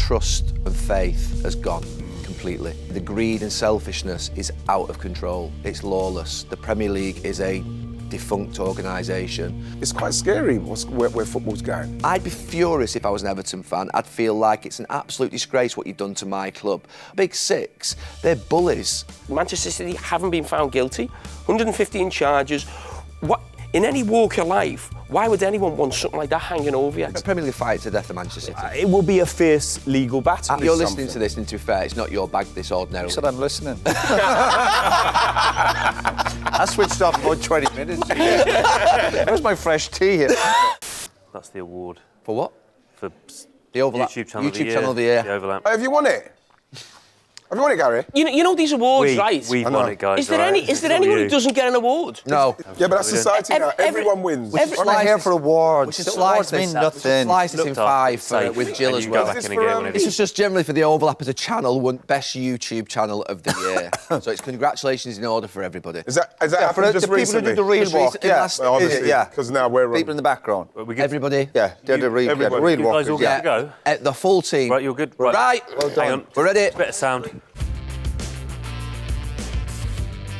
trust and faith has gone completely. The greed and selfishness is out of control. It's lawless. The Premier League is a defunct organisation. It's quite scary where football's going. I'd be furious if I was an Everton fan. I'd feel like it's an absolute disgrace what you've done to my club. Big Six, they're bullies. Manchester City haven't been found guilty. 115 charges. What, in any walk of life, why would anyone want something like that hanging over you? The Premier League fight to death of Manchester City. It will be a fierce legal battle. You're listening to this, and to be fair, it's not your bag this ordinarily. You said I'm listening. I switched off about 20 minutes. Where's my fresh tea here? That's the award. For what? For the overlap. YouTube channel of the year. The overlap. Have you won it? Have you won it, Gary? You know these awards, right? We've won it, guys. Is there anyone who doesn't get an award? No. Yeah, but that's society now. Everyone wins. We're not here for awards. We should Awards slice mean this nothing. Slice this in five safe, with Jill and as you go well. back in again whenever This you- is just generally for the overlap as a channel, won best YouTube channel of the year. So it's congratulations in order for everybody. Is that Yeah, for happened the just people who recently? do the real Just walk. recently, Yeah, last- Well, obviously, yeah. because now we're People in the background. Everybody. Yeah, they're the real, everybody. the real You guys walkers. all good to go? The full team. Right, you're good. Right. Well done. Hang on. We're ready. Bit of sound.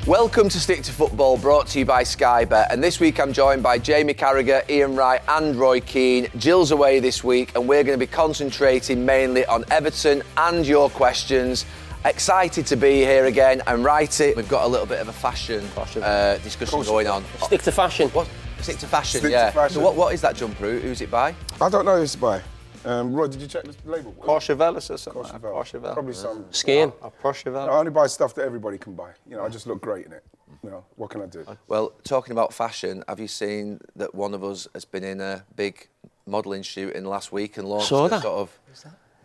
Welcome to Stick to Football, brought to you by Sky Bet. And this week I'm joined by Jamie Carragher, Ian Wright and Roy Keane. Jill's away this week and we're going to be concentrating mainly on Everton and your questions. Excited to be here again and write it. We've got a little bit of a fashion discussion going on. Stick to fashion. What? Stick to fashion, Stick to yeah. fashion. So what is that jumper? Who's it by? I don't know who it's by. Roy, did you check the label? Courchevel or something? Courchevel. Probably some. Skiing. Courchevel. I only buy stuff that everybody can buy. You know, I just look great in it. You know, what can I do? Well, talking about fashion, have you seen that one of us has been in a big modelling shoot in last week and launched Saw a that. sort of...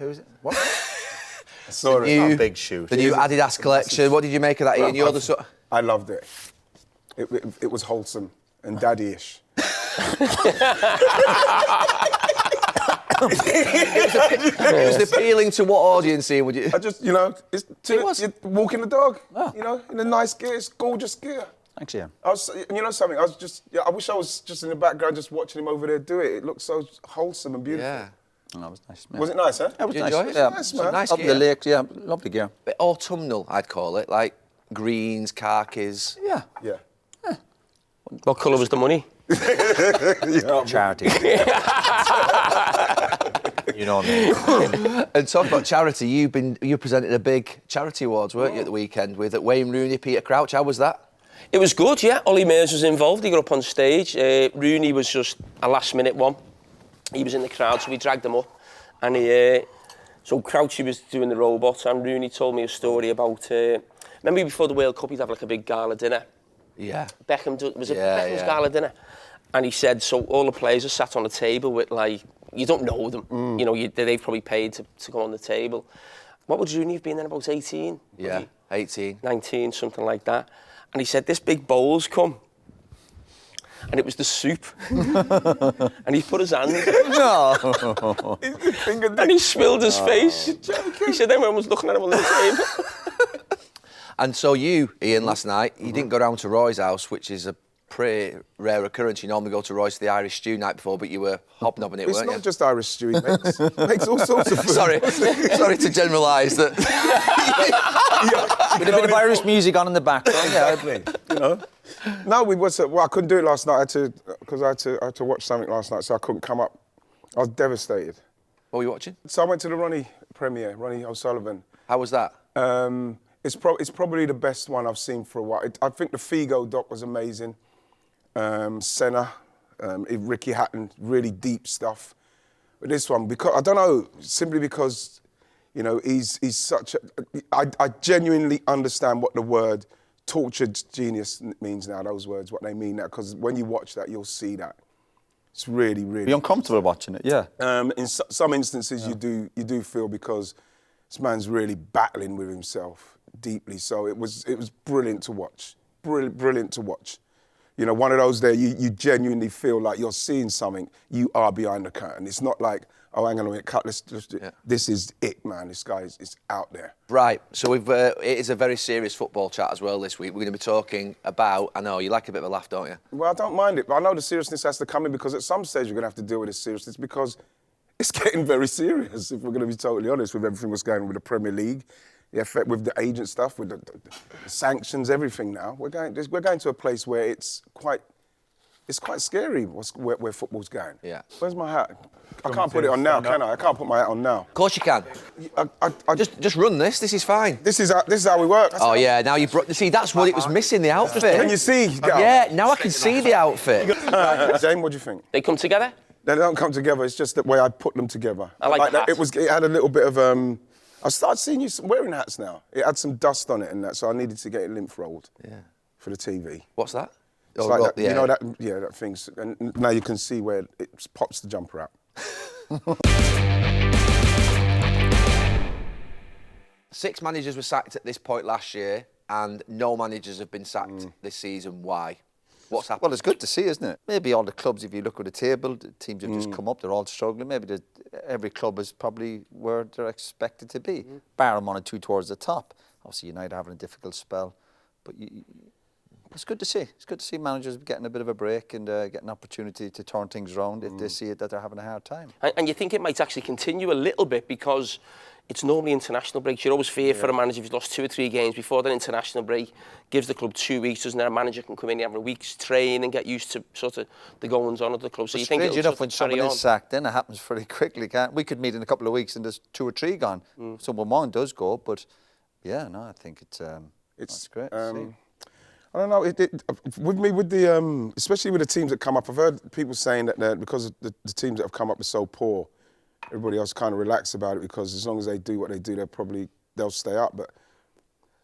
Who is it? What? I saw it. new- A big shoot. The new Adidas collection. What did you make of that, Ian? You're the sort... I loved it. It was wholesome and daddy-ish. It was appealing to what audience, Ian, would you... I just, you know, it's you're walking the dog. Oh. You know, in a nice gear, it's gorgeous gear. Thanks, Ian. I was, you know something, I wish I was just in the background just watching him over there do it. It looked so wholesome and beautiful. Yeah. Oh, that was nice. Yeah. Was it nice, huh? It was Did you nice. enjoy it? Yeah. Nice, man. Nice Up gear. the lake, yeah, lovely gear. Bit autumnal, I'd call it, like greens, khakis. Yeah. Yeah. What colour was the money? Charity. You know me. And talking about charity, you presented a big charity awards, weren't you, at the weekend with Wayne Rooney, Peter Crouch. How was that? It was good, yeah. Ollie Mears was involved. He got up on stage. Rooney was just a last-minute one. He was in the crowd, so we dragged him up. And so Crouchy was doing the robot, and Rooney told me a story about... remember before the World Cup, he'd have like a big gala dinner? Yeah. Beckham's gala dinner. And he said, so all the players are sat on a table with, like, you don't know them. You know, they've probably paid to go on the table. What would Rooney have been then, about 18? Yeah, 18. 19, something like that. And he said, this big bowl's come. And it was the soup. And he put his hand No. and he spilled his face. He said everyone was looking at him on the table. And so you, Ian, last night, you didn't go down to Roy's house, which is a pretty rare occurrence. You normally go to Roy's for the Irish stew night before, but you were hobnobbing it, It's weren't not you? just Irish stew, he makes all sorts of food. Sorry to generalise that. With a bit of Irish music on in the background. Yeah, You know? No, I couldn't do it last night. Because I had to watch something last night, so I couldn't come up. I was devastated. What were you watching? So I went to the Ronnie premiere, Ronnie O'Sullivan. How was that? It's probably the best one I've seen for a while. I think the Figo doc was amazing. Senna, Ricky Hatton, really deep stuff. But this one, because I don't know, simply because, you know, he's such a... I genuinely understand what the word tortured genius means now, those words, what they mean now, because when you watch that, you'll see that. It's really, really... Be uncomfortable watching it, yeah. In some instances, you do feel, because this man's really battling with himself deeply. So it was brilliant to watch. Brilliant to watch. You know, one of those there, you genuinely feel like you're seeing something. You are behind the curtain. It's not like, oh, hang on a minute, cut. This is it, man. This guy is out there. Right, so it is a very serious football chat as well this week. We're going to be talking about, I know, you like a bit of a laugh, don't you? Well, I don't mind it, but I know the seriousness has to come in, because at some stage you're going to have to deal with this seriousness, because it's getting very serious, if we're going to be totally honest, with everything that's going on with the Premier League, the effect with the agent stuff, with the sanctions, everything now. We're going to a place where it's quite scary where football's going. Yeah. Where's my hat? I can't put it on now, can I? I can't put my hat on now. Of course you can. Just run this. This is fine. This is how we work. Oh yeah, now you see that's what it was missing, the outfit. Can you see? Yeah, now I can see the outfit. James, what do you think? They come together? They don't come together. It's just the way I put them together. I like that. hats. It had a little bit of. I started seeing you wearing hats now. It had some dust on it and that, so I needed to get it lymph rolled. Yeah. For the TV. What's that? It's like that, you know that. Yeah, that thing's. And now you can see where it pops the jumper out. 6 managers were sacked at this point last year, and no managers have been sacked this season. Why? What's happened? Well, it's good to see, isn't it? Maybe all the clubs, if you look at the table, the teams have just come up, they're all struggling. Maybe every club is probably where they're expected to be, bar 1 or 2 towards the top. Obviously, United are having a difficult spell, but it's good to see. It's good to see managers getting a bit of a break and getting an opportunity to turn things around if they see it that they're having a hard time. And you think it might actually continue a little bit because it's normally international breaks. You're always fear for a manager if he's lost 2 or 3 games before that international break. Gives the club 2 weeks, doesn't there? A manager can come in, have a week's train and get used to sort of the goings on of the club. So you think strange enough, when someone on. is sacked, then it happens pretty quickly. We could meet in a couple of weeks and there's 2 or 3 gone. Someone one does go, but yeah, no, I think it's great to see. I don't know. With the especially with the teams that come up, I've heard people saying that because of the teams that have come up are so poor, everybody else kind of relax about it because as long as they do what they do, they'll stay up. But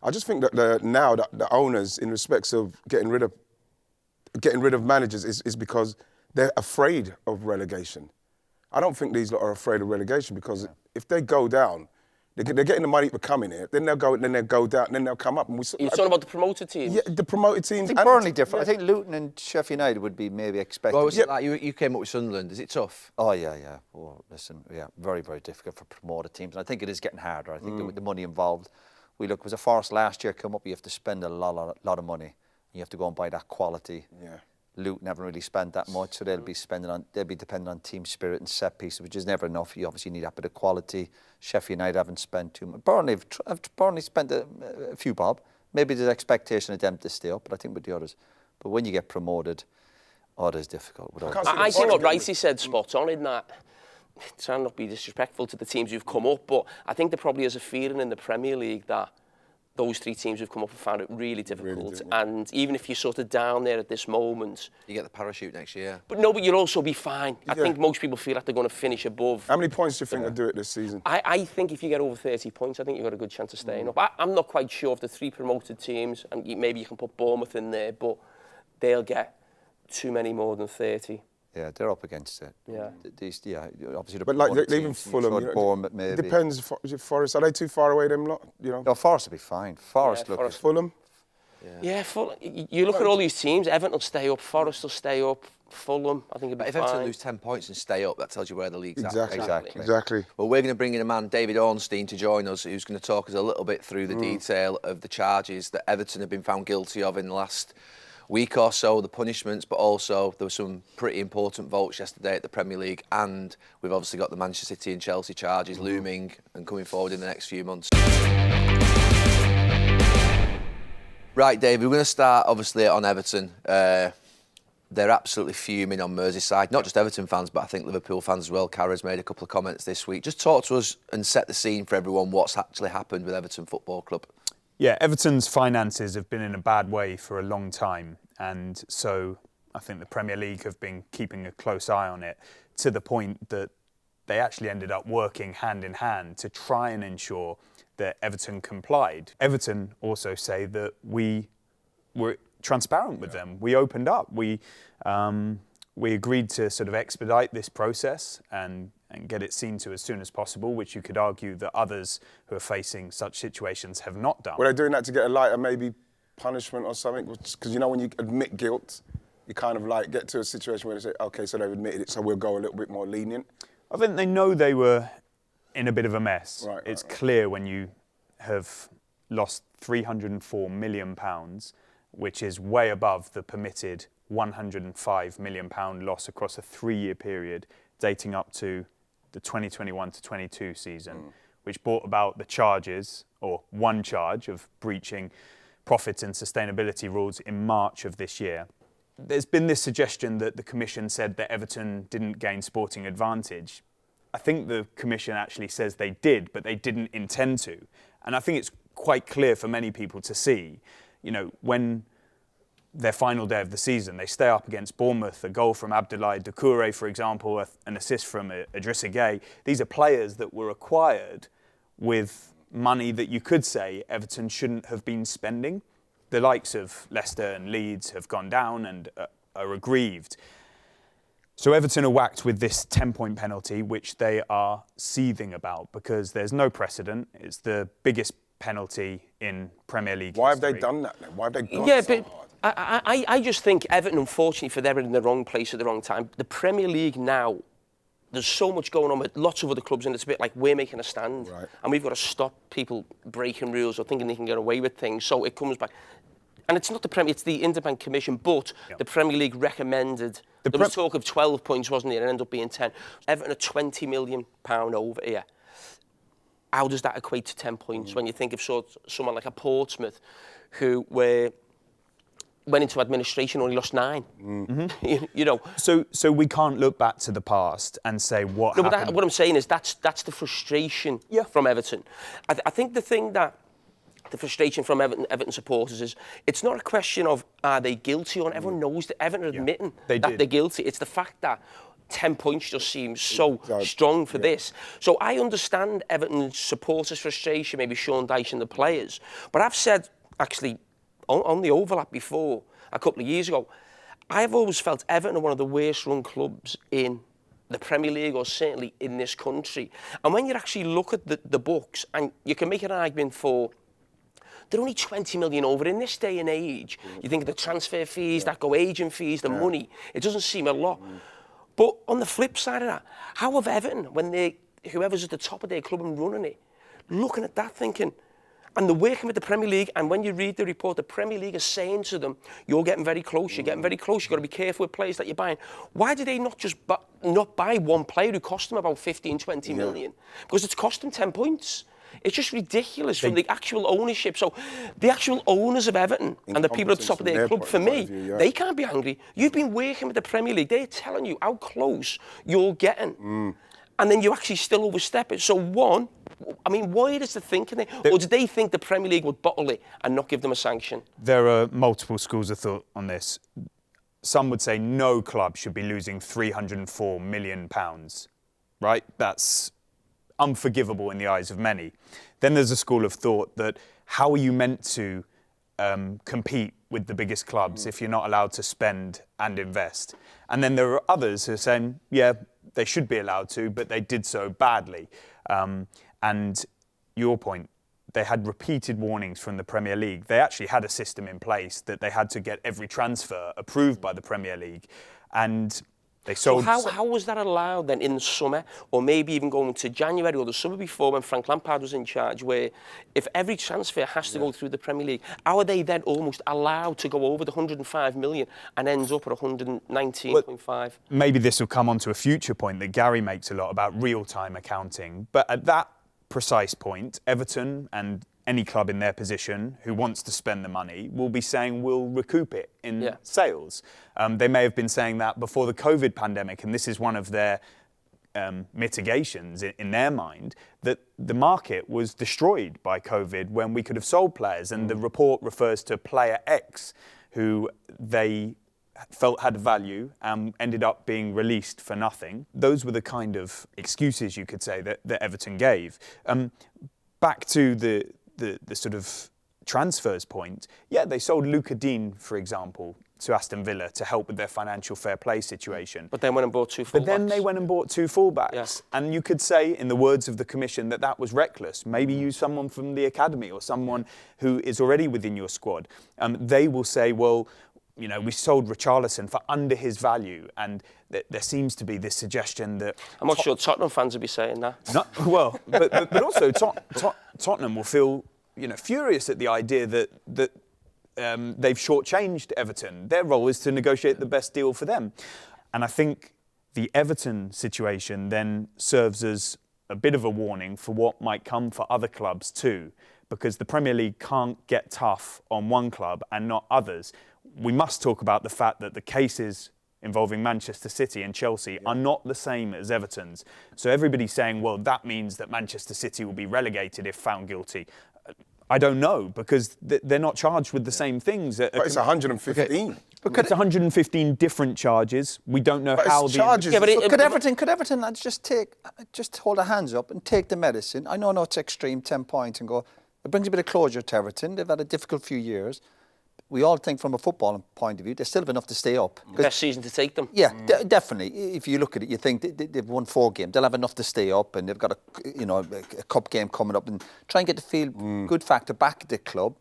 I just think that the owners, in respects of getting rid of managers, is because they're afraid of relegation. I don't think these lot are afraid of relegation because if they go down, they're getting the money for coming here. Then they'll go down. Then they'll come up. And You're talking about the promoted teams? Yeah, the promoted teams. I think Burnley different. I think Luton and Sheffield United would be maybe expected. Well, was it like you came up with Sunderland? Is it tough? Oh, yeah. Oh, listen, very, very difficult for promoted teams. And I think it is getting harder. I think with the money involved, it was a Forest last year come up, you have to spend a lot of money. You have to go and buy that quality. Yeah. Luton haven't really spent that much, so they'll be dependent on team spirit and set pieces, which is never enough. You obviously need that bit of quality. Sheffield United haven't spent too much. Burnley spent a few bob. Maybe there's expectation of them to stay up, but I think with the others. But when you get promoted, it is difficult. I think what Wrighty said spot on in that. Trying not to be disrespectful to the teams who've come up, but I think there probably is a feeling in the Premier League that those 3 teams who've come up have found it really difficult. And even if you're sort of down there at this moment, you get the parachute next year. But you'll also be fine. I think most people feel like they're going to finish above. How many points do you think they'll do it this season? I think if you get over 30 points, I think you've got a good chance of staying up. I'm not quite sure of the 3 promoted teams, and maybe you can put Bournemouth in there, but they'll get too many more than 30. Yeah, they're up against it. Yeah. Obviously. But like even Fulham, Bournemouth maybe. Depends. Is it Forest? Are they too far away? Them lot, No, Forest will be fine. Forest. Fulham. Yeah, Fulham. You look at all these teams. Everton will stay up. Forest will stay up. Fulham, I think it'll be fine. If Everton lose 10 points and stay up, that tells you where the league's at. Exactly. Well, we're going to bring in a man, David Ornstein, to join us, who's going to talk us a little bit through the detail of the charges that Everton have been found guilty of in the last week or so, the punishments, but also there were some pretty important votes yesterday at the Premier League, and we've obviously got the Manchester City and Chelsea charges looming and coming forward in the next few months. Right, David, we're going to start obviously on Everton. They're absolutely fuming on Merseyside, not just Everton fans, but I think Liverpool fans as well. Carragher's made a couple of comments this week. Just talk to us and set the scene for everyone what's actually happened with Everton Football Club. Yeah, Everton's finances have been in a bad way for a long time, and so I think the Premier League have been keeping a close eye on it to the point that they actually ended up working hand in hand to try and ensure that Everton complied. Everton also say that we were transparent with them. We opened up. We agreed to sort of expedite this process and get it seen to as soon as possible, which you could argue that others who are facing such situations have not done. Were they doing that to get a lighter maybe punishment or something? Because when you admit guilt, you kind of like get to a situation where they say, okay, so they've admitted it, so we'll go a little bit more lenient. I think they know they were in a bit of a mess. It's clear when you have lost £304 million, which is way above the permitted £105 million loss across a 3-year period dating up to the 2021 to 22 season, which brought about the charges, or one charge, of breaching profit and sustainability rules in March of this year. There's been this suggestion that the Commission said that Everton didn't gain sporting advantage. I think the Commission actually says they did, but they didn't intend to. And I think it's quite clear for many people to see, when their final day of the season, they stay up against Bournemouth, a goal from Abdoulaye Doucouré, for example, an assist from Idrissa Gueye. These are players that were acquired with money that you could say Everton shouldn't have been spending. The likes of Leicester and Leeds have gone down and are aggrieved. So Everton are whacked with this 10-point penalty, which they are seething about because there's no precedent. It's the biggest penalty in Premier League Why have history. they done that then? Why have they gone Yeah, so but hard? I just think Everton, unfortunately for them, are in the wrong place at the wrong time. The Premier League now, there's so much going on with lots of other clubs, and it's a bit like we're making a stand. Right. And we've got to stop people breaking rules or thinking they can get away with things. So it comes back. And it's not the Premier, it's the Independent Commission, but the Premier League recommended, there was talk of 12 points, wasn't there? It ended up being 10. Everton are £20 million over here. How does that equate to 10 points when you think of someone like a Portsmouth who went into administration, only lost 9? So we can't look back to the past and say what happened. But what I'm saying is that's the frustration from Everton. I think the thing that the frustration from Everton supporters is it's not a question of are they guilty or not. Everyone knows that Everton are admitting that they're guilty. It's the fact that 10 points just seems so strong for this. So I understand Everton supporters' frustration, maybe Sean Dyche and the players. But I've said, actually, on the overlap before, a couple of years ago, I've always felt Everton are one of the worst run clubs in the Premier League, or certainly in this country. And when you actually look at the books, and you can make an argument for they're only 20 million over in this day and age. You think of the transfer fees that go, agent fees, the money. It doesn't seem a lot. But on the flip side of that, how have Everton, when whoever's at the top of their club and running it, looking at that thinking, and they're working with the Premier League, and when you read the report, the Premier League is saying to them, you're getting very close, you're getting very close, you've got to be careful with players that you're buying. Why do they not just not buy one player who cost them about 15, 20 million? Because it's cost them 10 points. It's just ridiculous from the actual ownership. So the actual owners of Everton and the people at the top of their club, for me, they can't be angry. You've been working with the Premier League. They're telling you how close you're getting. And then you actually still overstep it. So one, why is the thinking there? Or did they think the Premier League would bottle it and not give them a sanction? There are multiple schools of thought on this. Some would say no club should be losing £304 million, right? That's unforgivable in the eyes of many. Then there's a school of thought that how are you meant to compete with the biggest clubs if you're not allowed to spend and invest? And then there are others who are saying, yeah, they should be allowed to, but they did so badly. And your point, they had repeated warnings from the Premier League. They actually had a system in place that they had to get every transfer approved by the Premier League. And they sold. So how was that allowed then in the summer, or maybe even going to January or the summer before when Frank Lampard was in charge, where if every transfer has to go through the Premier League, how are they then almost allowed to go over the 105 million and end up at 119.5? Maybe this will come on to a future point that Gary makes a lot about real-time accounting. But at that precise point, Everton and any club in their position who wants to spend the money will be saying we'll recoup it in sales. They may have been saying that before the COVID pandemic, and this is one of their mitigations in their mind, that the market was destroyed by COVID when we could have sold players. And the report refers to player X, who they felt had value and ended up being released for nothing. Those were the kind of excuses, you could say, that Everton gave. Back to the sort of transfers point, they sold Luca Dean, for example, to Aston Villa to help with their financial fair play situation. But then went and bought two fullbacks. But then they went and bought two fullbacks. Yeah. And you could say, in the words of the Commission, that was reckless. Maybe use someone from the academy or someone who is already within your squad. They will say, well, we sold Richarlison for under his value, and there seems to be this suggestion that... I'm not sure Tottenham fans would be saying that. But also Tottenham will feel furious at the idea that they've shortchanged Everton. Their role is to negotiate the best deal for them. And I think the Everton situation then serves as a bit of a warning for what might come for other clubs too, because the Premier League can't get tough on one club and not others. We must talk about the fact that the cases involving Manchester City and Chelsea are not the same as Everton's. So everybody's saying, well, that means that Manchester City will be relegated if found guilty. I don't know, because they're not charged with the same things. But it's 115. Okay. It's 115 different charges. We don't know how the charges. Yeah, but Could Everton lads just hold their hands up and take the medicine? I know it's extreme, 10 points, and go. It brings a bit of closure to Everton. They've had a difficult few years. We all think from a footballing point of view, they still have enough to stay up. Best season to take them. Yeah, definitely. If you look at it, you think they've won 4 games. They'll have enough to stay up, and they've got a cup game coming up, and try and get the feel good factor back at the club,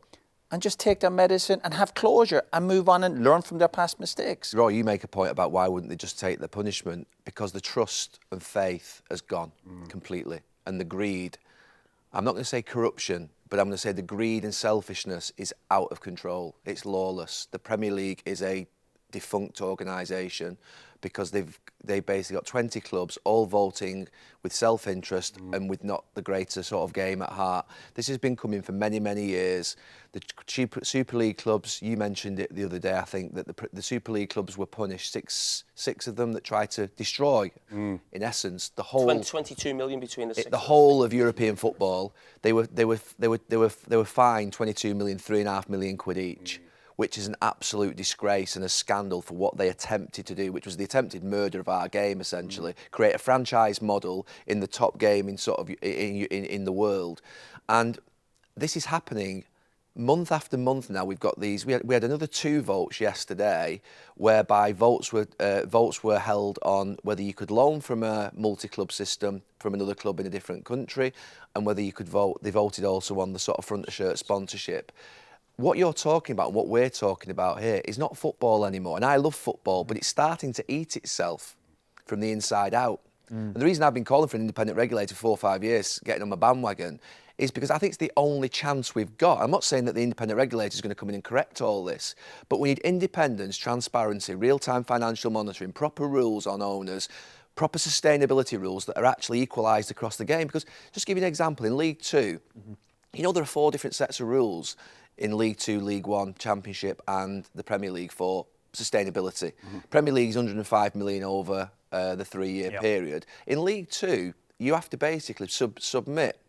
and just take their medicine and have closure and move on and learn from their past mistakes. Roy, you make a point about why wouldn't they just take the punishment? Because the trust and faith has gone completely, and the greed. I'm not going to say corruption, but I'm going to say the greed and selfishness is out of control. It's lawless. The Premier League is a defunct organisation because they basically got 20 clubs all voting with self-interest and with not the greater sort of game at heart. This has been coming for many, many years. The Super League clubs, you mentioned it the other day, I think, that the Super League clubs were punished, six of them that tried to destroy, in essence, the whole 22 million between the six. The whole of European football. They were fined 22 million, £3.5 million each, which is an absolute disgrace and a scandal for what they attempted to do, which was the attempted murder of our game, essentially. Create a franchise model in the top game in the world. And this is happening month after month now. We've got these. We had another 2 votes yesterday, whereby votes were held on whether you could loan from a multi-club system from another club in a different country, and whether you could vote. They voted also on the sort of front of shirt sponsorship. What you're talking about and what we're talking about here is not football anymore. And I love football, but it's starting to eat itself from the inside out. And the reason I've been calling for an independent regulator for 4 or 5 years, getting on my bandwagon, is because I think it's the only chance we've got. I'm not saying that the independent regulator is going to come in and correct all this, but we need independence, transparency, real-time financial monitoring, proper rules on owners, proper sustainability rules that are actually equalised across the game. Because, just to give you an example, in League Two, you know there are 4 different sets of rules in League Two, League One, Championship and the Premier League for sustainability. Premier League is 105 million over the 3-year period. In League Two, you have to basically submit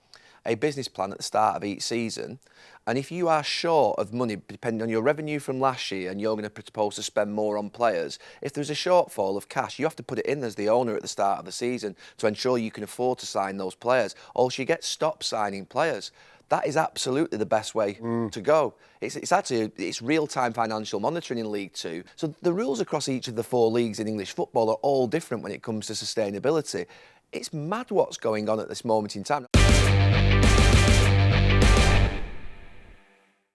a business plan at the start of each season, and if you are short of money, depending on your revenue from last year, and you're going to propose to spend more on players, if there's a shortfall of cash, you have to put it in as the owner at the start of the season to ensure you can afford to sign those players, or else you get stopped signing players. That is absolutely the best way to go. It's real-time financial monitoring in League Two. So the rules across each of the 4 leagues in English football are all different when it comes to sustainability. It's mad what's going on at this moment in time.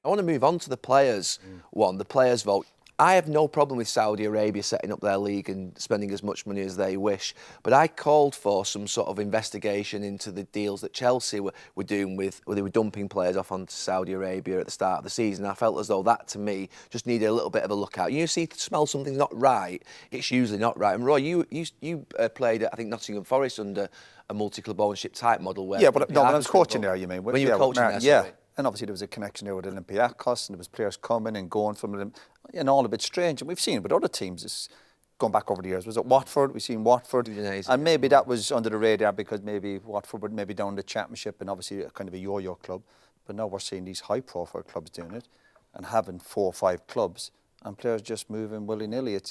I want to move on to the players the players vote. I have no problem with Saudi Arabia setting up their league and spending as much money as they wish, but I called for some sort of investigation into the deals that Chelsea were doing where they were dumping players off onto Saudi Arabia at the start of the season. I felt as though that, to me, just needed a little bit of a look out. You see, to smell something's not right, it's usually not right. And Roy, you played at, I think, Nottingham Forest under a multi-club ownership type model where... Yeah, but no, when I was coaching there, you mean? When you were coaching there, sorry. And obviously there was a connection there with Olympiacos, and there was players coming and going from them, and all a bit strange. And we've seen it with other teams. It's going back over the years. Was it Watford? We've seen Watford, and maybe that was under the radar because maybe Watford were maybe down the Championship and obviously a kind of a yo-yo club. But now we're seeing these high-profile clubs doing it, and having 4 or 5 clubs, and players just moving willy-nilly. It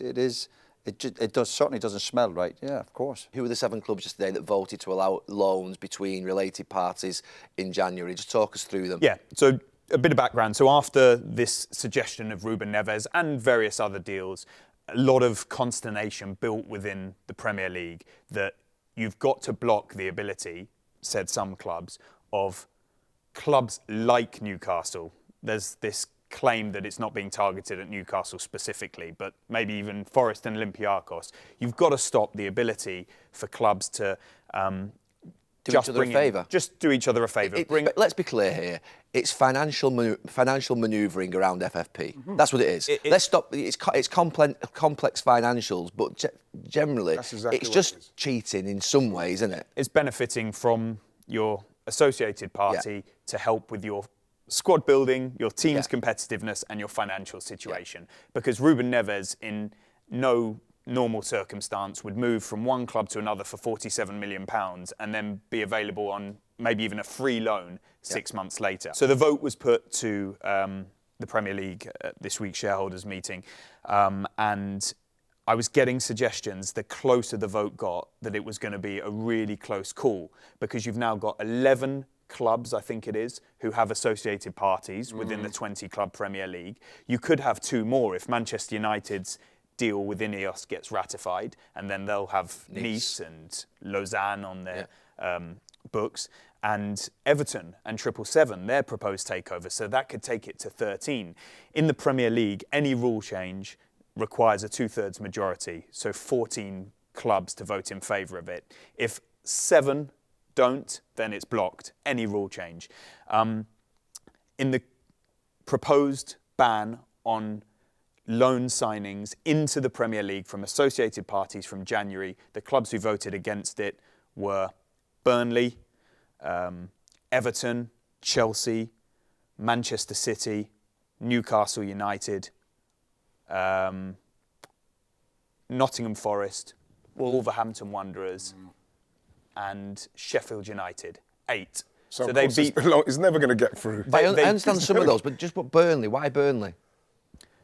certainly doesn't smell right. Yeah, of course. Who were the 7 clubs yesterday that voted to allow loans between related parties in January? Just talk us through them. Yeah, so a bit of background. So after this suggestion of Ruben Neves and various other deals, a lot of consternation built within the Premier League that you've got to block the ability, said some clubs, of clubs like Newcastle. There's this claim that it's not being targeted at Newcastle specifically, but maybe even Forest and Olympiacos. You've got to stop the ability for clubs to Do each other a favour. Just do each other a favour. Let's be clear here. It's financial manoeuvring around FFP. That's what it is. Let's stop. It's complex financials, but generally, exactly it's just cheating in some ways, isn't it? It's benefiting from your associated party to help with your squad building, your team's competitiveness, and your financial situation. Because Ruben Neves, in no normal circumstance, would move from one club to another for £47 million and then be available on maybe even a free loan 6 months later. So the vote was put to the Premier League at this week's shareholders meeting, and I was getting suggestions the closer the vote got that it was going to be a really close call, because you've now got 11 clubs, I think it is, who have associated parties within the 20-club Premier League. You could have 2 more if Manchester United's deal with Ineos gets ratified, and then they'll have Nice and Lausanne on their books, and Everton and 777, their proposed takeover, so that could take it to 13. In the Premier League, any rule change requires a 2/3 majority, so 14 clubs to vote in favour of it. If 7 don't, then it's blocked, any rule change. In the proposed ban on loan signings into the Premier League from associated parties from January, the clubs who voted against it were Burnley, Everton, Chelsea, Manchester City, Newcastle United, Nottingham Forest, Wolverhampton Wanderers, and Sheffield United. 8. So they beat. It's never going to get through. I understand some of those, but just put Burnley. Why Burnley?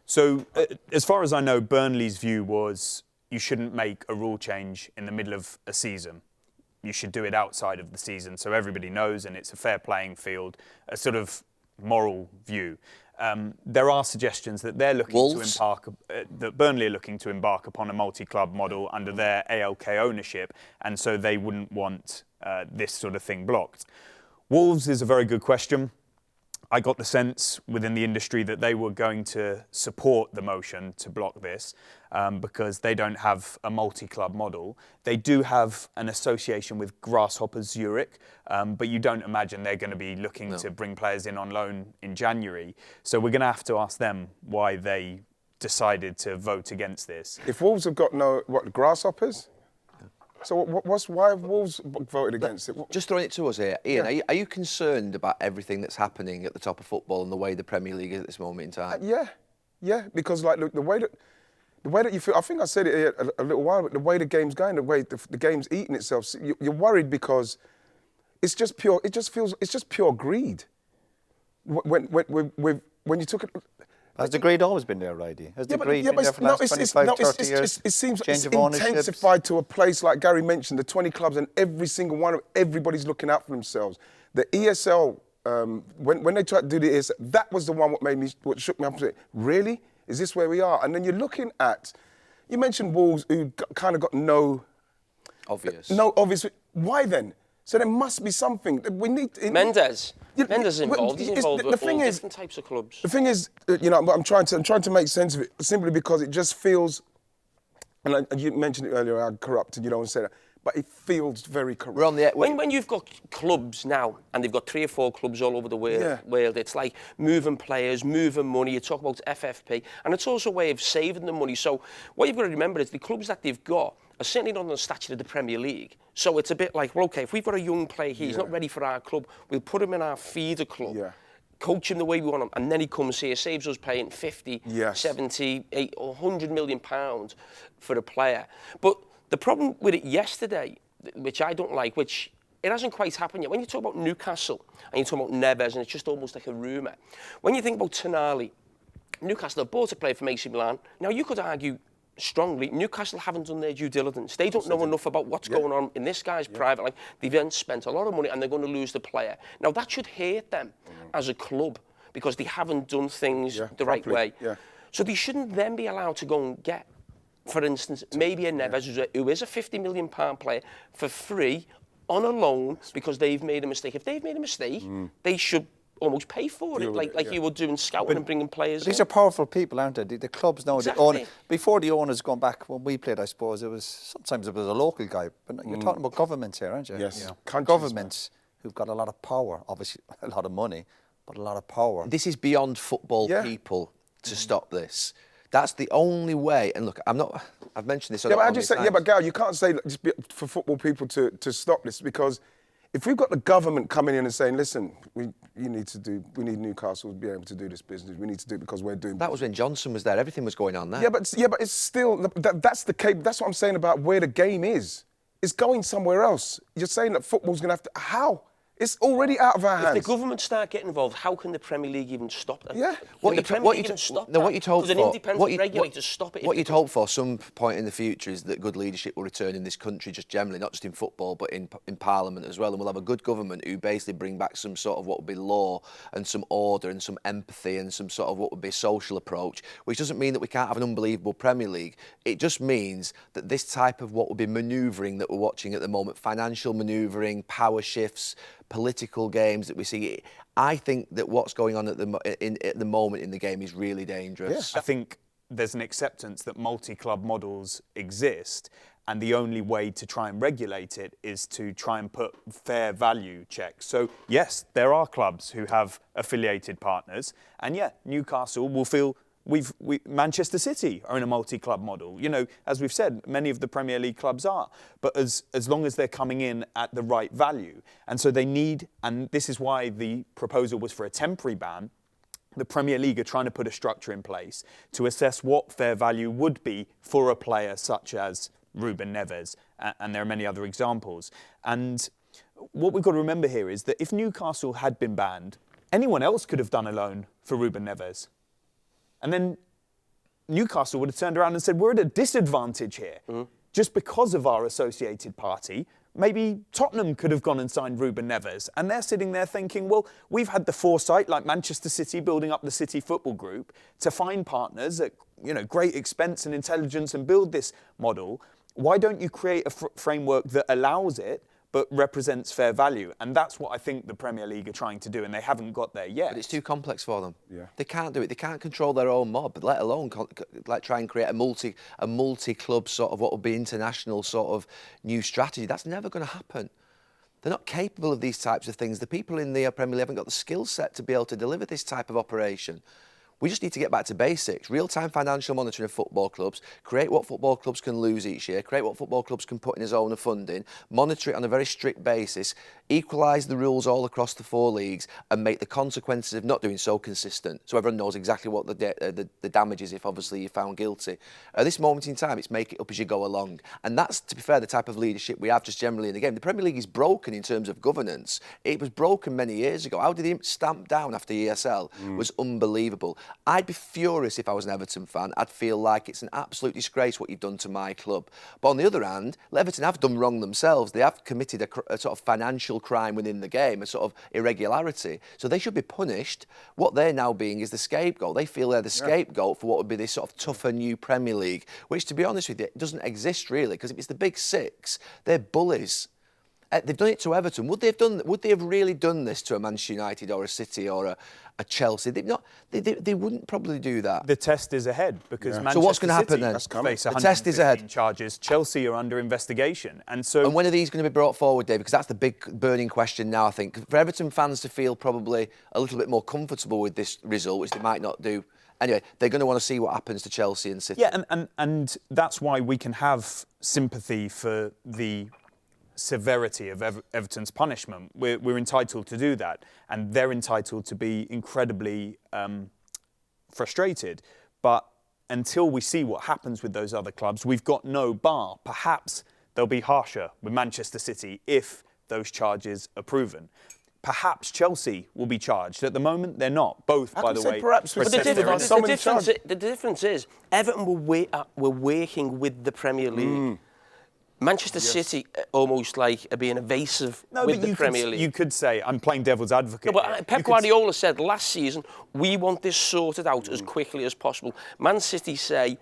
So, as far as I know, Burnley's view was you shouldn't make a rule change in the middle of a season. You should do it outside of the season so everybody knows and it's a fair playing field, a sort of moral view. There are suggestions that they're looking to embark, that Burnley are looking to embark upon a multi-club model under their ALK ownership, and so they wouldn't want this sort of thing blocked. Wolves is a very good question. I got the sense within the industry that they were going to support the motion to block this because they don't have a multi-club model. They do have an association with Grasshoppers Zurich, but you don't imagine they're going to be looking to bring players in on loan in January. So we're going to have to ask them why they decided to vote against this. If Wolves have got Grasshoppers? So why have Wolves voted against it? Just throwing it to us here, Ian, are you concerned about everything that's happening at the top of football and the way the Premier League is at this moment in time? Yeah, because like the way that you feel, I think I said it here a little while, but the way the game's going, the way the game's eating itself, you're worried because it's just pure greed. When you took it. Has the greed always been there, Righty? Has the greed been there for the last 25, 30 years? It seems it's intensified to a place like Gary mentioned, the 20 clubs, and every single one of everybody's looking out for themselves. The ESL, when they tried to do the ESL, that was the one what shook me up. Really? Is this where we are? And then you're looking at, you mentioned Wolves who kind of got no obvious. Why then? So there must be something. We need... Mendes is involved. He's involved with all different types of clubs. The thing is, I'm trying to make sense of it simply because it just feels, and you mentioned it earlier, how corrupt, and you don't want to say that, but it feels very corrupt. We're on the when you've got clubs now, and they've got 3 or 4 clubs all over the world, it's like moving players, moving money. You talk about FFP, and it's also a way of saving the money. So what you've got to remember is the clubs that they've got are certainly not on the stature of the Premier League. So it's a bit like, well, OK, if we've got a young player here, he's not ready for our club, we'll put him in our feeder club, coach him the way we want him, and then he comes here, saves us paying 50, 70, 80 or 100 million pounds for a player. But the problem with it yesterday, which I don't like, which it hasn't quite happened yet, when you talk about Newcastle and you talk about Neves, and it's just almost like a rumour. When you think about Tonali, Newcastle have bought a player from AC Milan. Now, you could argue strongly, Newcastle haven't done their due diligence. They don't know enough about what's going on in this guy's private life. They've then spent a lot of money and they're going to lose the player. Now, that should hurt them as a club because they haven't done things the right way. So they shouldn't then be allowed to go and get, for instance, maybe a Neves, who is a £50 million player, for free on a loan because they've made a mistake. If they've made a mistake, they should almost pay for it, like you would do in scouting and bringing players These in. are powerful people, aren't they? The clubs know Exactly. the owner. Before the owners gone back, when we played, I suppose, sometimes it was a local guy. But you're talking about governments here, aren't you? Yes. Yeah. Countries, Governments who've got a lot of power, obviously a lot of money, but a lot of power. This is beyond football people to stop this. That's the only way. And look, I've mentioned this. But I just say, but Gal, you can't say just for football people to stop this, because if we've got the government coming in and saying, listen, we need Newcastle to be able to do this business. We need to do it because we're doing. That was when Johnson was there. Everything was going on there. Yeah, but it's still that's the case. That's what I'm saying about where the game is. It's going somewhere else. You're saying that football's going to have to. How? It's already out of our hands. If the government start getting involved, how can the Premier League even stop that? Yeah. What you'd hope Does an independent regulator stop it? What you'd hope for some point in the future is that good leadership will return in this country, just generally, not just in football, but in Parliament as well. And we'll have a good government who basically bring back some sort of what would be law and some order and some empathy and some sort of what would be a social approach, which doesn't mean that we can't have an unbelievable Premier League. It just means that this type of what would be manoeuvring that we're watching at the moment, financial manoeuvring, power shifts, political games that we see, I think that what's going on at the moment in the game is really dangerous. I think there's an acceptance that multi-club models exist, and the only way to try and regulate it is to try and put fair value checks. So yes, there are clubs who have affiliated partners, and yeah, Newcastle will feel Manchester City are in a multi-club model. You know, as we've said, many of the Premier League clubs are. But as long as they're coming in at the right value. And so they need, and this is why the proposal was for a temporary ban, the Premier League are trying to put a structure in place to assess what fair value would be for a player such as Ruben Neves. And there are many other examples. And what we've got to remember here is that if Newcastle had been banned, anyone else could have done a loan for Ruben Neves. And then Newcastle would have turned around and said, we're at a disadvantage here. Just because of our associated party, maybe Tottenham could have gone and signed Ruben Neves. And they're sitting there thinking, well, we've had the foresight, like Manchester City building up the City Football Group, to find partners at great expense and intelligence and build this model. Why don't you create a framework that allows it, but represents fair value? And that's what I think the Premier League are trying to do, and they haven't got there yet. But it's too complex for them. Yeah. They can't do it. They can't control their own mob, let alone try and create a multi-club sort of what would be international sort of new strategy. That's never going to happen. They're not capable of these types of things. The people in the Premier League haven't got the skill set to be able to deliver this type of operation. We just need to get back to basics. Real-time financial monitoring of football clubs, create what football clubs can lose each year, create what football clubs can put in as owner funding, monitor it on a very strict basis, equalise the rules all across the 4 leagues and make the consequences of not doing so consistent, so everyone knows exactly what the damage is if obviously you're found guilty. At this moment in time, it's make it up as you go along. And that's, to be fair, the type of leadership we have just generally in the game. The Premier League is broken in terms of governance. It was broken many years ago. How did he stamp down after ESL was unbelievable. I'd be furious if I was an Everton fan. I'd feel like it's an absolute disgrace what you've done to my club. But on the other hand, Everton have done wrong themselves. They have committed a sort of financial crime within the game, a sort of irregularity. So they should be punished. What they're now being is the scapegoat. They feel they're the scapegoat for what would be this sort of tougher new Premier League, which, to be honest with you, doesn't exist really, because if it's the big 6, they're bullies. They've done it to Everton. Would they have really done this to a Manchester United or a City or a Chelsea? They wouldn't probably do that. The test is ahead because Manchester So what's going to happen City then? face The test is ahead. charges. Chelsea are under investigation, and when are these going to be brought forward, Dave? Because that's the big burning question now. I think for Everton fans to feel probably a little bit more comfortable with this result, which they might not do. Anyway, they're going to want to see what happens to Chelsea and City. Yeah, and that's why we can have sympathy for the severity of Everton's punishment. We're entitled to do that, and they're entitled to be incredibly frustrated. But until we see what happens with those other clubs, we've got no bar. Perhaps they'll be harsher with Manchester City if those charges are proven. Perhaps Chelsea will be charged. At the moment, they're not. Both, by the way. Perhaps But the difference is Everton were working with the Premier League. Manchester City almost like are being evasive with the Premier League. You could say, I'm playing devil's advocate. No, but Pep Guardiola said last season, we want this sorted out as quickly as possible. Man City say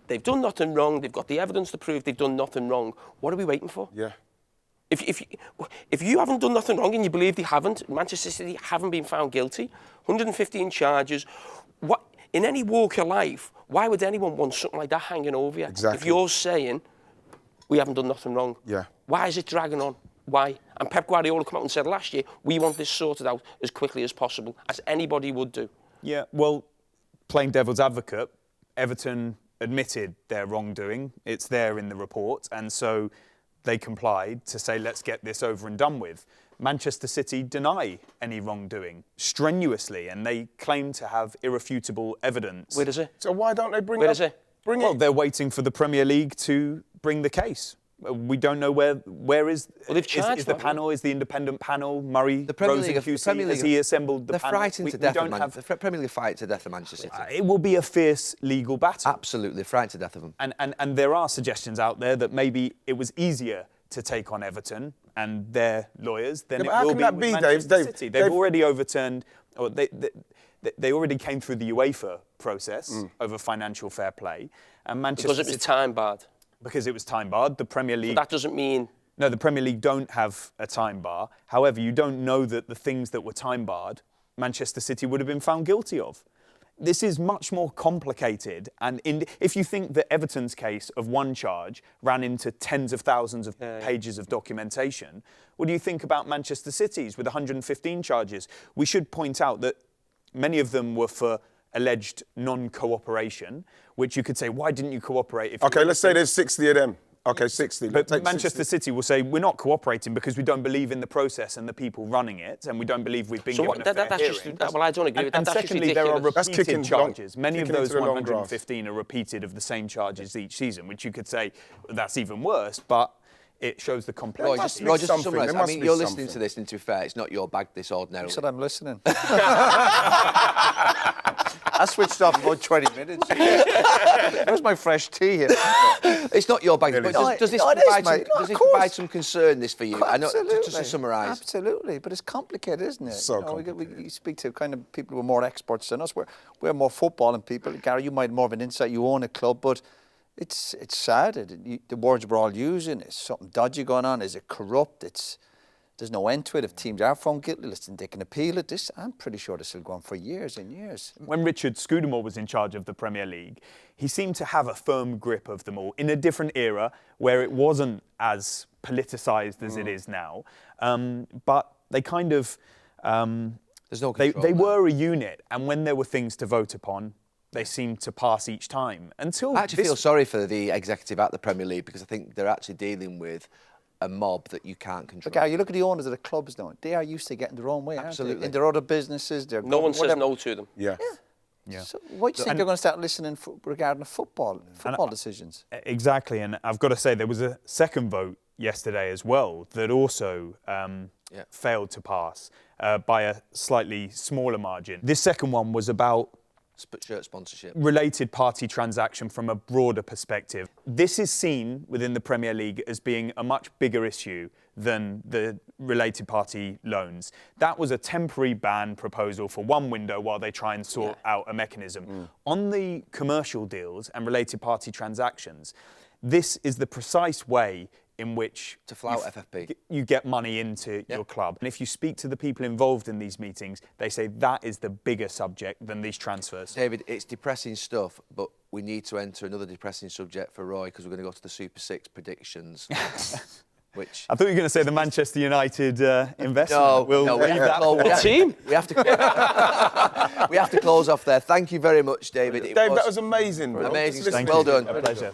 they've done nothing wrong, they've got the evidence to prove they've done nothing wrong. What are we waiting for? Yeah. If you haven't done nothing wrong and you believe they haven't, Manchester City haven't been found guilty, 115 charges, what in any walk of life, why would anyone want something like that hanging over you? Exactly. If you're saying we haven't done nothing wrong, Yeah. why is it dragging on? Why? And Pep Guardiola came out and said last year, we want this sorted out as quickly as possible, as anybody would do. Yeah, well, playing devil's advocate, Everton admitted their wrongdoing. It's there in the report, and so they complied to say, let's get this over and done with. Manchester City deny any wrongdoing strenuously, and they claim to have irrefutable evidence. Where is it? So why don't they bring Where it is up? it? Bring Well, it. they're waiting for the Premier League to bring the case. We don't know where is. Well, they've charged is the that, panel? Is the independent panel Murray? The Premier League, Has he assembled the they're panel? frightened to death. The Premier League fight to death of Manchester City. It will be a fierce legal battle. Absolutely, frightened to death of them. And there are suggestions out there that maybe it was easier to take on Everton and their lawyers than Yeah, it but how will can be that with be, Manchester Dave? City. They've already overturned, or they already came through the UEFA process over financial fair play, and Manchester Because it was City, time barred. because it was time barred. The Premier League. But that doesn't mean... No, the Premier League don't have a time bar. However, you don't know that the things that were time barred, Manchester City would have been found guilty of. This is much more complicated, and if you think that Everton's case of one charge ran into tens of thousands of pages of documentation, what do you think about Manchester City's with 115 charges? We should point out that many of them were for alleged non-cooperation, which you could say, why didn't you cooperate? If Okay, let's say there's 60 of them. Okay, 60. But Take Manchester 60. City will say, we're not cooperating because we don't believe in the process and the people running it, and we don't believe we've been So given what, a fair that's hearing. just... Well, I don't agree with that. And That's secondly, just there are ridiculous. That's repeated kicking charges. long- Many of kicking those into the long grass. 115 are repeated of the same charges each season, which you could say that's even worse, but it shows the complexity. Just be to something. summarise, There I must mean, be you're listening something. to this, and to be fair, it's not your bag this ordinarily. You said I'm listening. I switched off about 20 minutes. Where's my fresh tea here? It's not your bag, but does this No, it is, provide some, mate. No, does of this course. provide some concern, this, for you? I know, Absolutely. just to summarise. Absolutely, but it's complicated, isn't it? So We speak to kind of people who are more experts than us. We're more footballing people. Gary, you might have more of an insight. You own a club, but it's sad. The words we're all using, is something dodgy going on? Is it corrupt? There's no end to it. If teams are found guilty, listen, they can appeal it. I'm pretty sure this will go on for years and years. When Richard Scudamore was in charge of the Premier League, he seemed to have a firm grip of them all in a different era where it wasn't as politicised as it is now. But they kind of... There's no they control now. were a unit, and when there were things to vote upon, they seemed to pass each time. Until I actually feel sorry for the executive at the Premier League because I think they're actually dealing with a mob that you can't control. But Gary, you look at the owners of the clubs now. They are used to getting their own way, aren't Absolutely. they? In their other businesses, they're No one says whatever. no to them. Yeah. Yeah. So why do you think they're going to start listening regarding the football decisions? Exactly, and I've got to say there was a second vote yesterday as well that also failed to pass by a slightly smaller margin. This second one was about Shirt sponsorship. related party transaction from a broader perspective. This is seen within the Premier League as being a much bigger issue than the related party loans. That was a temporary ban proposal for one window while they try and sort out a mechanism. On the commercial deals and related party transactions, this is the precise way in which To flout FFP. you get money into your club. And if you speak to the people involved in these meetings, they say that is the bigger subject than these transfers. David, it's depressing stuff, but we need to enter another depressing subject for Roy because we're going to go to the Super Six predictions. Which I thought you were going to say the Manchester United investment. no, We'll we leave have that to close- for we have- team. We have to. We have to close off there. Thank you very much, David. Dave, that was amazing. Bro. Amazing Just stuff. listen Well to you. done. A pleasure.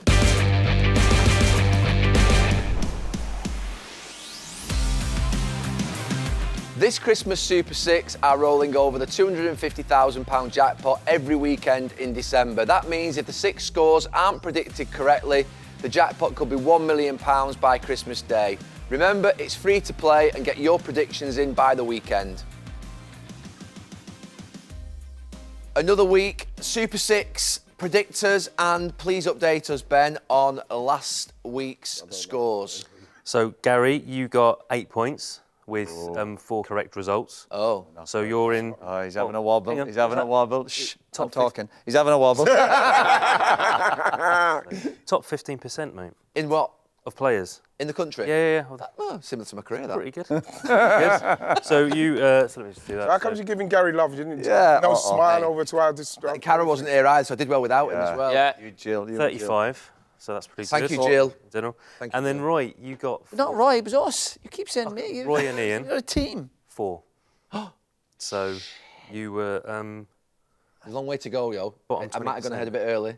This Christmas Super Six are rolling over the £250,000 jackpot every weekend in December. That means if the six scores aren't predicted correctly, the jackpot could be £1 million by Christmas Day. Remember, it's free to play and get your predictions in by the weekend. Another week, Super Six predictors, and please update us, Ben, on last week's scores. So, Gary, you got 8 points with 4 correct results. Oh. So you're in... Oh, he's having a wobble. hang on. He's having a wobble. Shh, Top stop talking. He's having a wobble. Top 15%, mate. In what? Of players. In the country? Yeah. Well, Oh, similar to my career, that. pretty good. Good. So you, so let me just do that. How come you're giving Gary love? You didn't Yeah, no oh, smile hey. over to our Cara wasn't here either, so I did well without him as well. Yeah. You, Jill. You, 35. So that's pretty Thank good. you, Jill. General. Thank you, And then Jill. Roy, you got Not Roy, it was us. You keep saying me. You, Roy and Ian. You're a team. 4. So you were A long way to go, yo. Bottom I might have gone 20%. ahead a bit early.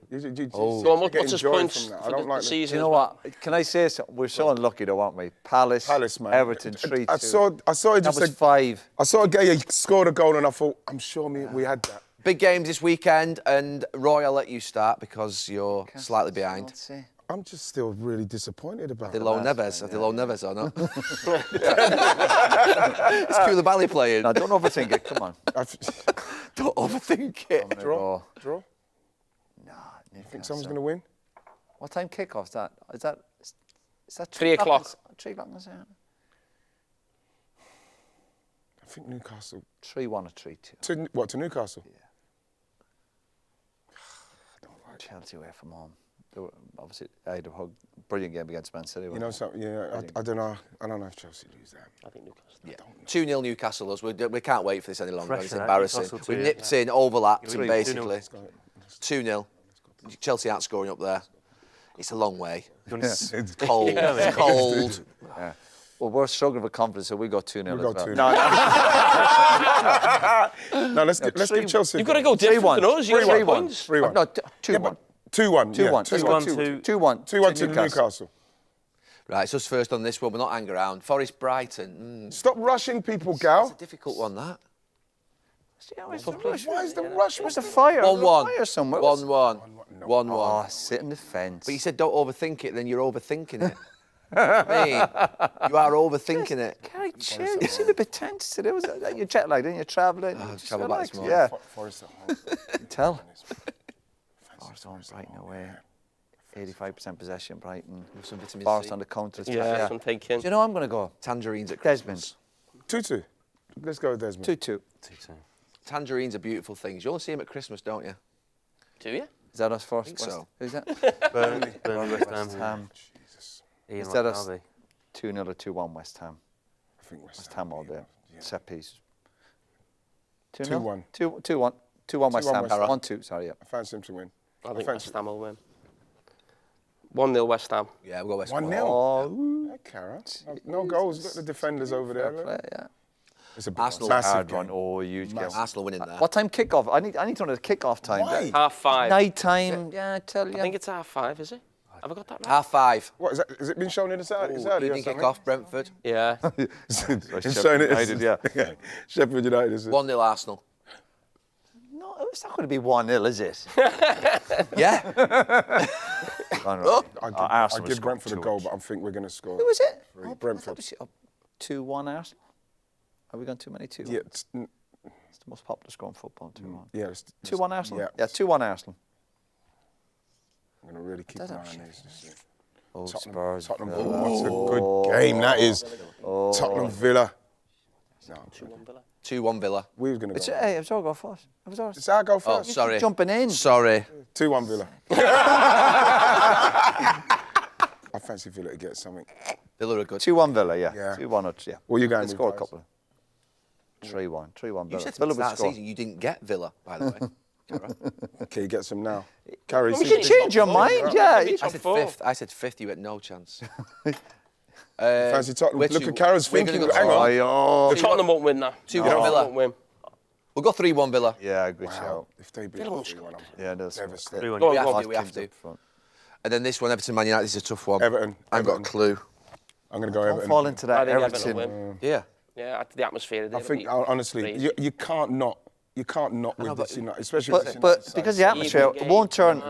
Go on, what's his points I for don't like the season? You know what? Can I say something? We're so unlucky though, aren't we? Palace, man. Everton, 3-2. I saw it That just was 5. I saw a guy scored a goal and I thought, I'm sure we had that. Big games this weekend, and Roy, I'll let you start because you're slightly behind. Let's see. I'm just still really disappointed about The it. low Neves, are the low Neves or not? It's Koulibaly playing. No, don't overthink it. Come on. Don't overthink it. Draw? Nah, Think someone's going to win? What time kickoff's that? Is that 3 o'clock. 3 o'clock, is it? I think Newcastle. 3-1 or 3-2. To Newcastle? Yeah. Chelsea away from home. They were, obviously, I had a brilliant game against Man City. You know something? Yeah, I don't know. I don't know if Chelsea lose that. I think Newcastle. Yeah. 2-0 Newcastle. Us. We can't wait for this any longer. It's Pressure, embarrassing. Newcastle We too, nipped in, overlapped, Three- basically. 2-0. 2-0. Chelsea aren't scoring up there. It's a long way. It's Cold. It's cold. Yeah. Well, we're struggling with confidence, so we got 2-0 We'll as go well. 2-0. No, let's give Chelsea. You've got to go different than us. You've got 3-1. points. 3-1. No, Yeah, 2-1. but 2-1. 2-1. Yeah, 2-1. 2-1. 2-1 to Newcastle. Right, it's us first on this one. We're not hanging around. Forest Brighton. Stop rushing people, It's Gal. a difficult one, that. Why is the rush? What's the fire? 1-1. Fire somewhere. 1-1. 1-1. Oh, sit in the fence. But you said don't overthink it, then you're overthinking it. I mean, you are overthinking it. Gary, chill. You seem a bit tense today. Was that your jet lag? Didn't you travelling? I've travelled back this morning. Yeah. Forest at home. You can tell. Forest home, Brighton away. 85% possession, Brighton. Some vitamin Forest C. on the counter. Yeah, I'm thinking. Do you know I'm going to go? Tangerines at Desmond. Christmas. 2-2. Let's go with Desmond. 2-2. 2-2. Tangerines are beautiful things. You only see them at Christmas, don't you? Do you? Is that us first? think so. Who's that? Burnley, West Ham. West Ham. Ian Is that us? Derby. 2-0 or 2-1 West Ham. I think West Ham all day. Yeah. Set piece. 2-1. 2-1. 2-1 West 2-1 Ham. West Ham. 1-2, sorry, yeah. I fancy him to win. I think fancy- West Ham will win. 1-0 West Ham. Yeah, we'll go West Ham. 1-0. Oh, Hey, Cara. No goals. Look at the defenders over there. fair play, yeah. It's a Arsenal massive Hard game. one. Oh, huge game. Arsenal winning there. What time kickoff? I need to know the kickoff time. Why? 5:30. Night time. Yeah, I tell you. I think it's 5:30, is it? Have I got that right? 5:30. What is that? Is it been shown in the Saudi? Evening kick-off, Brentford. Yeah. It's showing it. United, yeah. Sheffield United. Is it? 1-0 Arsenal. No, it's not going to be 1-0, is it? Yeah. I give Brentford a goal, but I think we're going to score. Who was it? Brentford. 2-1 Arsenal. Have we gone too many 2? Yeah, It's the most popular score in football, 2-1. yeah. 2-1 Arsenal? Yeah. 2-1 Arsenal. I'm going to really keep an eye on these. this year. Oh, Tottenham, Spurs. Tottenham Villa. What's a good game that is. Tottenham Villa. No, 2-1 Villa. we was going to It's, go. hey, it was our go first. It was ours. It's our go Oh, first. sorry. Jumping in. Sorry. 2-1 Villa. I fancy Villa to get something. Villa are good. 2-1 Villa, yeah. Yeah. 2-1 or yeah. What you going Let's with, score a guys? couple. 3-1. 3-1 Villa. You said to Villa me would start the score. season you didn't get Villa, by the way. Okay, you get some now. Carry. You should change your mind, yeah. I said fifth. I said fifth. You had no chance. Fancy Tottenham. Which Look you- at Cara's we're gonna thinking. go Hang on. Oh, Tottenham won't win now. 2-1 Tottenham Villa. won't win. We'll go 3-1 Villa. yeah, good Wow. shout. If they beat Villa won't 3-1, I'm Yeah, that's devastated. 3-1. Go on, We have go on. to. We have Teams to. up front. And then this one, Everton Man United, is a tough one. Everton. I haven't got a Everton. clue. I'm going to go Don't Everton. fall into I that think Everton Everton. will win. Yeah. Yeah, the atmosphere. I think honestly, you can't not with this United, especially with this But United side. because the atmosphere, Evening it won't game,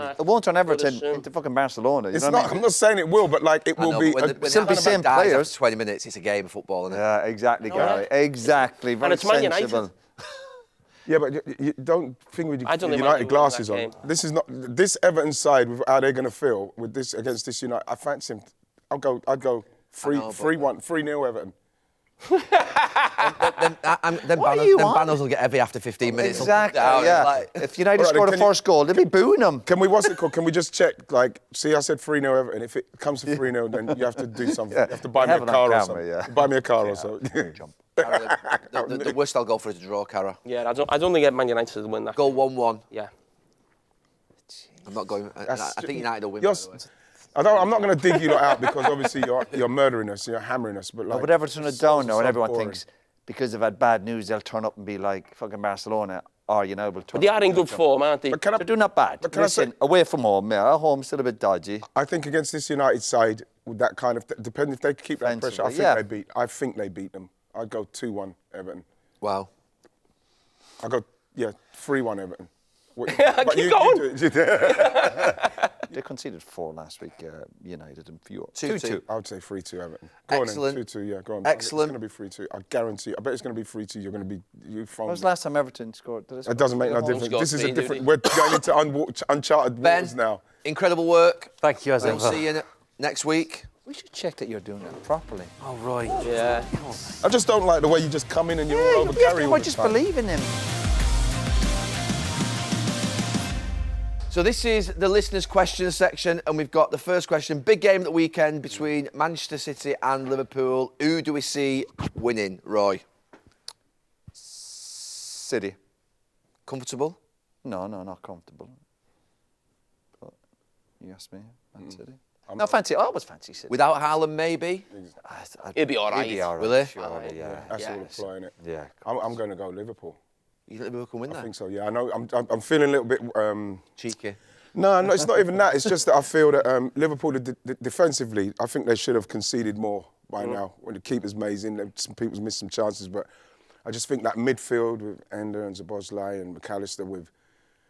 turn Everton Goodison. into fucking Barcelona. You It's know what I not. mean? I'm not saying it will, but like it I will know, be. but when still the be same dies players. after 20 minutes, it's a game of football, isn't it? Yeah, exactly, No, Gary. yeah. Exactly. Very it's Man United. sensible. Yeah, but you don't think with your I don't think Man United United glasses will on. win that This is not this Everton side with how they're going to feel with this against this United. I fancy him. I'd go I know, but- 3-1, 3-0 Everton. Then What are you on? banners will get heavy after 15 minutes. Exactly, Down, yeah. like- If United All right, scored then the can first goal, they'd be booing them. Can we, what's it called? Can we just check, like, see, I said 3-0 Everton. If it comes to 3-0, then you have to do something. Yeah. You have to buy We me have a it on car or camera, something. yeah. Buy me a car or something. The worst I'll go for is a draw, Cara. Yeah, I don't think Man United will win that. Go 1-1. Yeah. I'm not going. I think United will win. You're, By the way. I'm not going to dig you lot out because obviously you're murdering us, you're hammering us. But like, But Everton are souls down now, and so everyone boring. thinks because they've had bad news, they'll turn up and be like fucking Barcelona, or United will turn But they up are and in they'll good jump. form, aren't they? But can I, They're doing not bad. But can I Listen, say- away from home, yeah, at home still a bit dodgy. I think against this United side, with that kind of, depending if they keep that pressure, Defensively, I think they beat them. I'd go 2-1 Everton. Wow. I'd go, 3-1 Everton. Keep going. do it. They conceded 4 last week, United, and few. 2-2. I would say 3-2 Everton. Go Excellent. on then, 2-2, yeah, go on. Excellent. It's going to be 3-2. I guarantee you. I bet it's going to be 3-2. You're going to be, When was the last time Everton scored? Did they score? It doesn't make no Holmes difference. got This is a beat, didn't different, he? we're going into uncharted Ben, waters now. incredible work. Thank you, as We'll ever. see you next week. We should check that you're doing that properly. Oh, right. Yeah. I just don't like the way you just come in and you're all over we have Gary to all the just time. believe in him. So this is the listeners' questions section, and we've got the first question. Big game at the weekend between Manchester City and Liverpool. Who do we see winning, Roy? City. Comfortable? No, not comfortable. But you asked me, Man City. No, I always fancy City. Without Haaland, maybe? He'll be all right. He'll be all right. Will he? Surely, yeah. That's all the fly in it. Yeah. I'm going to go Liverpool. You think Liverpool can win I that? think so, yeah. I know, I'm feeling a little bit... Cheeky. No, it's not even that. It's just that I feel that Liverpool, defensively, I think they should have conceded more by now. When the keeper's amazing, some people's missed some chances, but I just think that midfield with Ender and Szoboszlai and McAllister with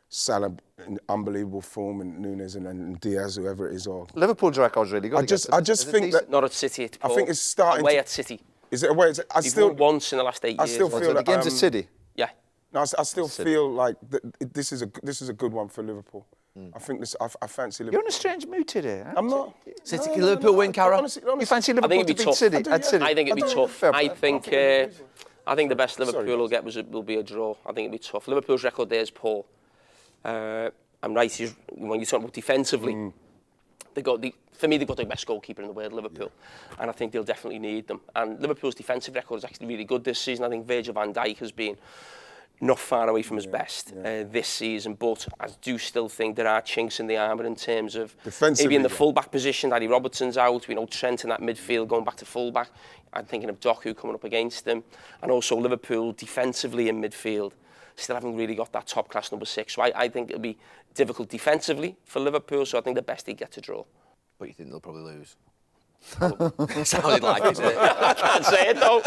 Salah in unbelievable form and Nunes and Diaz, whoever it is, or... Liverpool's record's really good. I just think that... Not at City. It's I think it's starting away to- at City. Is it away? I They've still... won once in the last 8 years. I still So feel the that... game's at City. Yeah. No, I still feel like this is a good one for Liverpool. I think this. I fancy Liverpool. You're in a strange mood today, aren't I'm you? not. City, can Liverpool win, Cara? Honestly, You fancy I Liverpool think to it'd be beat tough. City? At City? I think it'd be tough. Fair I play. think the best Liverpool Sorry. will get will be a draw. I think it'd be tough. Liverpool's record there is poor. I'm right. When you talk about defensively, for me they've got the best goalkeeper in the world, Liverpool, and I think they'll definitely need them. And Liverpool's defensive record is actually really good this season. I think Virgil van Dijk has been not far away from his best this season, but I do still think there are chinks in the armour in terms of maybe in the full-back position. Daddy Robertson's out, Trent in that midfield going back to full-back. I'm thinking of Doku coming up against him, and also Liverpool defensively in midfield still haven't really got that top-class number 6. So I think it'll be difficult defensively for Liverpool, so I think the best they get to draw. But you think they'll probably lose? Sounded like it, didn't it? I can't say it though.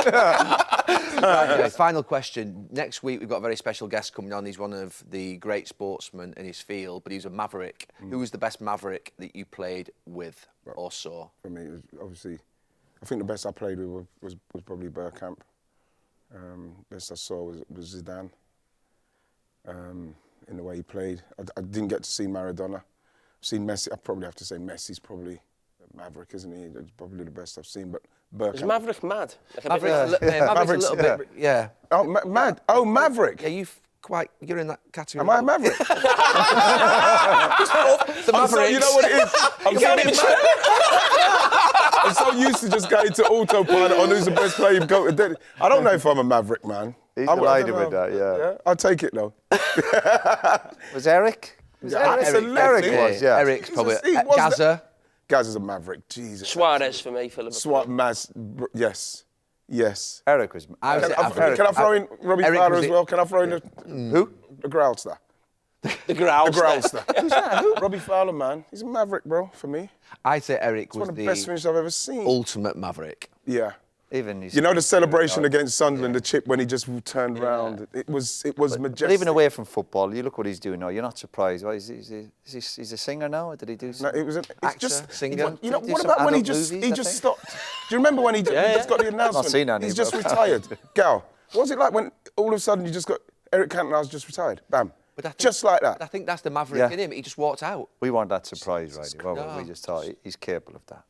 Okay, final question. Next week we've got a very special guest coming on. He's one of the great sportsmen in his field, but he's a maverick. Who was the best maverick that you played with or saw? For me, it was obviously, I think the best I played with was probably Bergkamp. Best I saw was Zidane. In the way he played, I didn't get to see Maradona. I've seen Messi. I probably have to say Messi's probably a maverick, isn't he? That's probably the best I've seen. But Bergkamp. Is Maverick mad? Like a bit Maverick's a little bit, yeah. Oh, mad! Oh, Maverick! Yeah, you're in that category. Am I a maverick? The Mavericks. You know what it is? I'm so used to just going to autopilot on who's the best player you've got. I don't know if I'm a maverick, man. He's I don't delighted know. with that, yeah. I'll take it though. Was Eric? Absolutely. Was, yeah. Eric's probably He was Gaza. Gaz is a maverick. Jesus. Suarez for me for Liverpool. Yes. Eric was. I was Can Eric. I throw in Robbie Eric Fowler was as the- well? Can I throw in Who? the Growlster? The Grouse. The Growlster. Who's that? Who? Robbie Fowler, man. He's a maverick, bro, for me. I'd say Eric was One of the best the finishes I've ever seen. ultimate maverick. Yeah. Even he's, You know the celebration against Sunderland, the chip when he just turned round. It was majestic. But even away from football, you look what he's doing now. You're not surprised. Why is he's a singer now? Did he do No, something? it was it's Actor, just singer. You know Do what some about when he adult just movies, I think? stopped? Do you remember when he just got the announcement? seen any, He's just but- retired. Gal, what was it like when all of a sudden you just got Eric Cantona's just retired? Bam. But I think- Just like that. I think that's the maverick Yeah. in him. He just walked out. We weren't that surprised, right? Well, No. we just thought he's capable of that.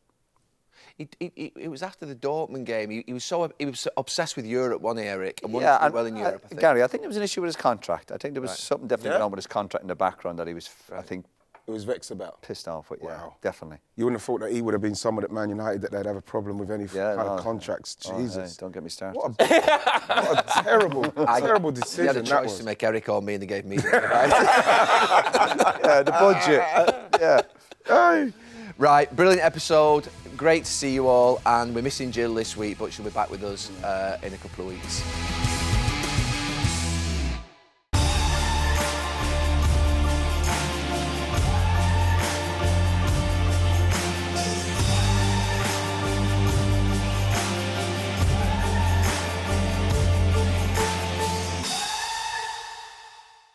It was after the Dortmund game. He was so obsessed with Europe, wasn't he, Eric? And wanted Yeah, to do and well in Europe. I think. Gary, I think there was an issue with his contract. I think there was something definitely going on with his contract in the background that he was, I think, It was vexed about. pissed off with. Yeah, Wow. definitely. You wouldn't have thought that he would have been someone at Man United that they'd have a problem with any kind of contracts. Jesus. Hey, don't get me started. What a terrible decision He had a that choice was. to make Eric or me, and they gave me. Yeah, the budget. Yeah. Right, brilliant episode. Great to see you all, and we're missing Jill this week, but she'll be back with us in a couple of weeks.